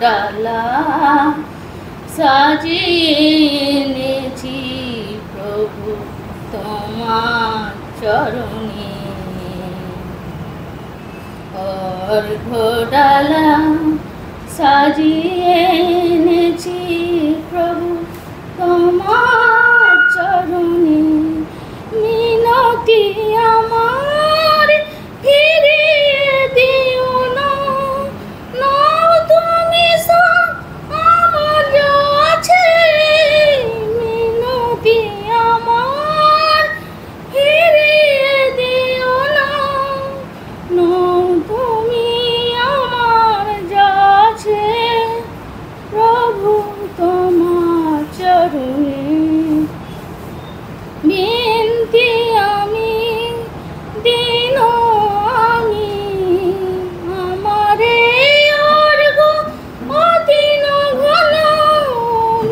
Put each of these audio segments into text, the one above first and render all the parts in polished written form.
ডালা সাজিয়ে এনেছি প্রভু তোমার চরণে। অর্ঘ্য ডালা সাজিয়ে এনেছি প্রভু তোমার চরণে। মিনতি আমার ফিরিয়ে দিও না, নাও তুমি সব আমার যা আছে। মিনতি আমার ফিরিয়ে দিও না, নাও তুমি আমার যা আছে প্রভু তোমার চরণে। বিনতি আমি দিন আমি আমারে অর্ঘ্য অদিন ঘন।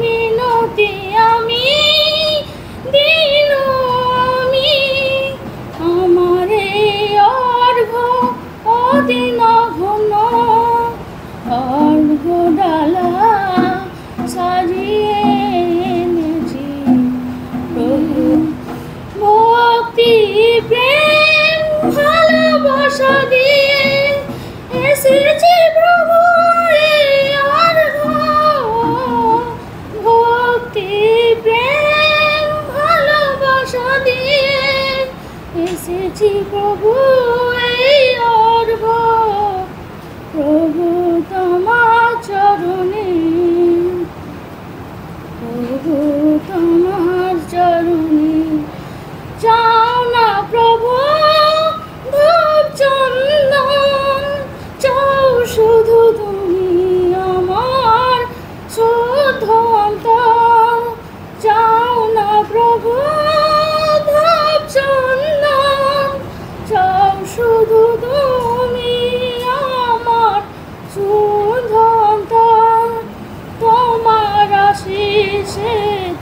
মিনতি আমি দিন আমি আমারে অর্ঘ্য অদিন ঘন। অর্ঘ্য ডালা সাজিয়ে এনেছি প্রভু ভক্তি প্রেম ভালোবাসা দিয়ে এসেছি প্রভু এই অর্ঘ্য। ভক্তি প্রেম ভালোবাসা দিয়ে এসেছি প্রভু এই অর্ঘ্য প্রভু তোমার চরণে। প্রভু তোমার চরণে চাও না প্রভু ধূপ চন্দন, চাও শুধু তুমি আমার শুদ্ধ অন্তর। চাও না প্রভু ধূপ চন্দন, চাও শুধু তুমি আমার শুদ্ধ অন্তর। তোমার আশীষে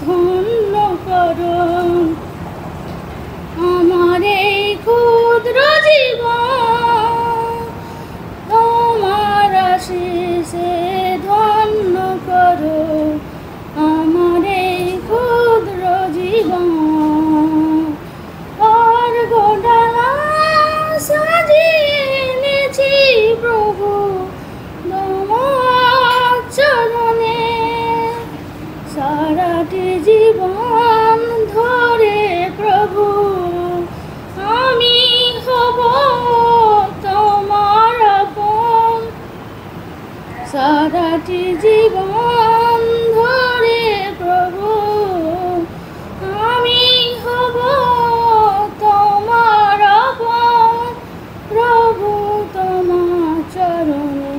ধন্য করো আমার এই ক্ষুদ্র জীবন। তোমার আশীষে ধন্য করো আমার এই ক্ষুদ্র জীবন। অর্ঘ্য ডালা সাজিয়ে এনেছি প্রভু তোমার চরণে। সারাটি জীবন ধরে প্রভু আমি হব তোমার আপন। সারাটি জীবন ধরে প্রভু আমি হব তোমার আপন। প্রভু তোমার চরণে,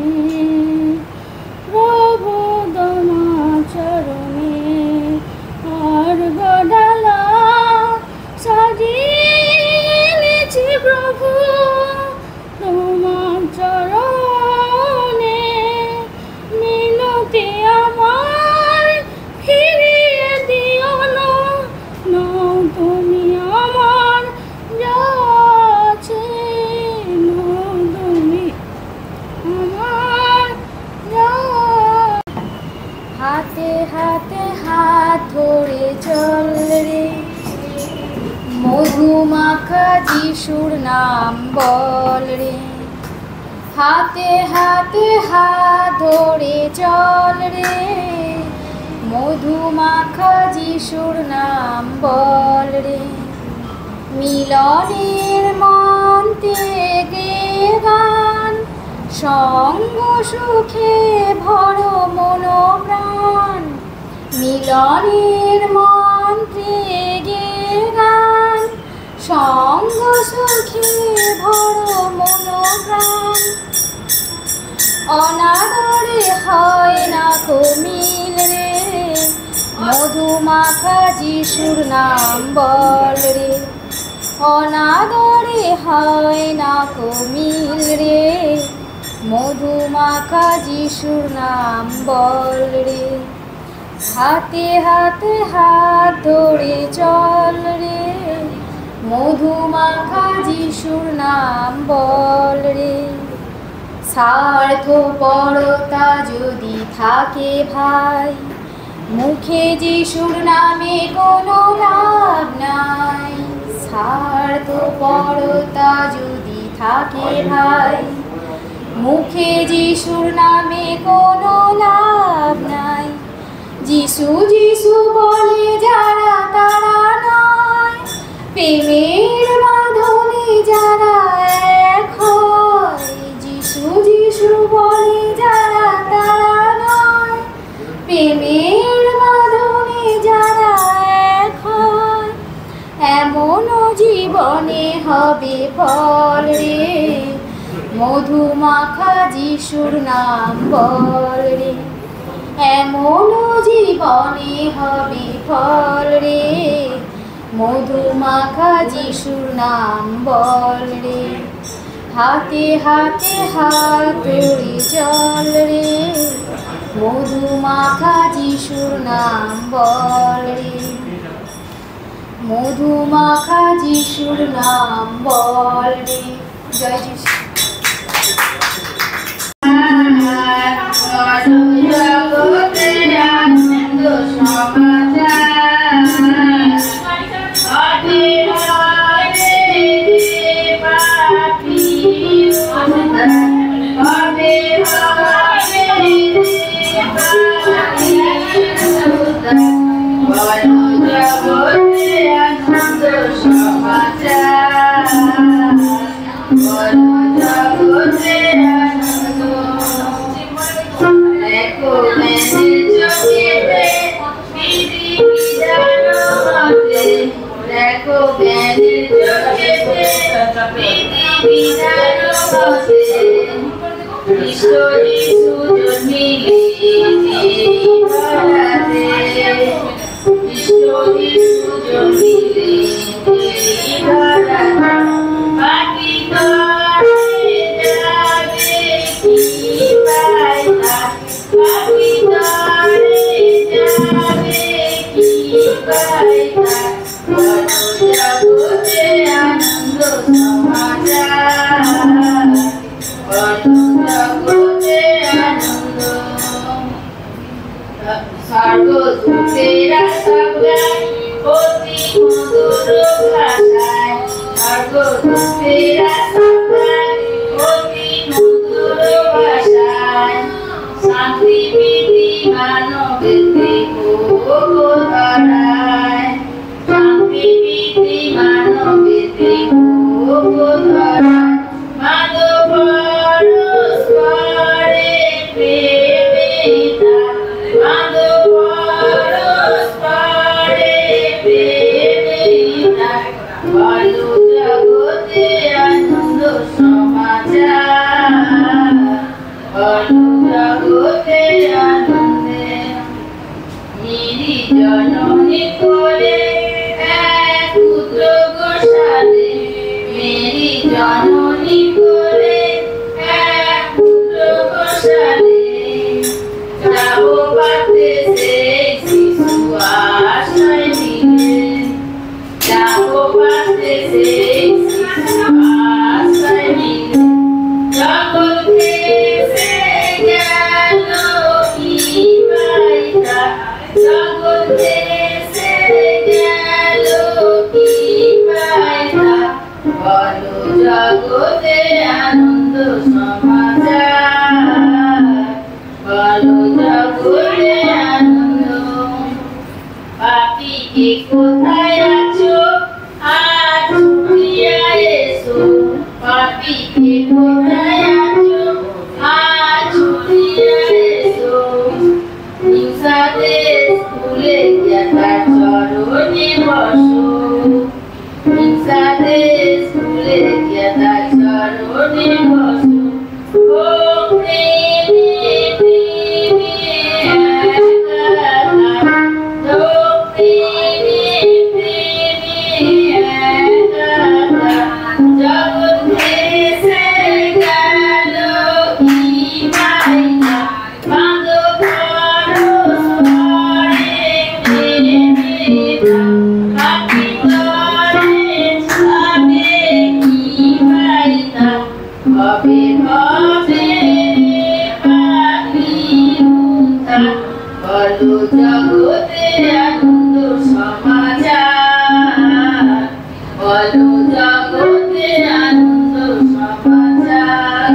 প্রভু তোমার চরণে। অর্ঘ্য ডালা সাজিয়ে এনেছি প্রভু তোমার চরণে। মিনতি আমার ফিরিয়ে দিও না, নাও তুমি আমার যা আছে। নাও তুমি আমার যা। হাতে হাতে হাত ধরে চল রে, মধুমাখা যিশুর নাম বল রে। হাতে হাতে হাত ধরে চল রে, মধুমাখা যিশুর নাম বল রে। মিলনের মন্ত্রে গে গান, সঙ্গ সুখে ভর মন প্রাণ। মিলনের মন্ত্রে গে গান, সঙ্গ সুখে ভর মন প্রাণ। অনাদরে হয় না কো মিল রে, মধুমাখা যিশুর নাম বল রে। অনাদরে হয় না কো মিল রে, মধুমাখা যিশুর নাম বল রে। হাতে হাতে হাত ধরে চল রে, মধুমাখা যিশুর নাম বল রে। স্বার্থপরতা যদি থাকে ভাই। মুখে যিশুর নামে কোনো লাভ নাই, স্বার্থপরতা যদি থাকে ভাই। মুখে যিশুর নামে কোনো লাভ নাই। যিশু যিশু বলে যারা তারা নয়, প্রেমের বাঁধনে যারা এক হয়। যিশু যিশু বলে যারা তারা নয়, প্রেমের বাঁধনে যারা এক হয়। এমনও জীবনে হবে ফল রে, মধুমাখা যিশুর নাম বল রে। এমনও জীবনে হবে ফল রে, মধুমাখা যিশুর নাম বল রে। হাতে হাতে হাত ধরে চল রে, মধুমাখা যিশুর নাম বল রে। মধুমাখা যিশুর নাম বল রে। জয় যিশু। জগতে আনন্দ সমাচার, বলো জগতে আনন্দ সমাচার।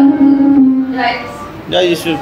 জয় যিশু।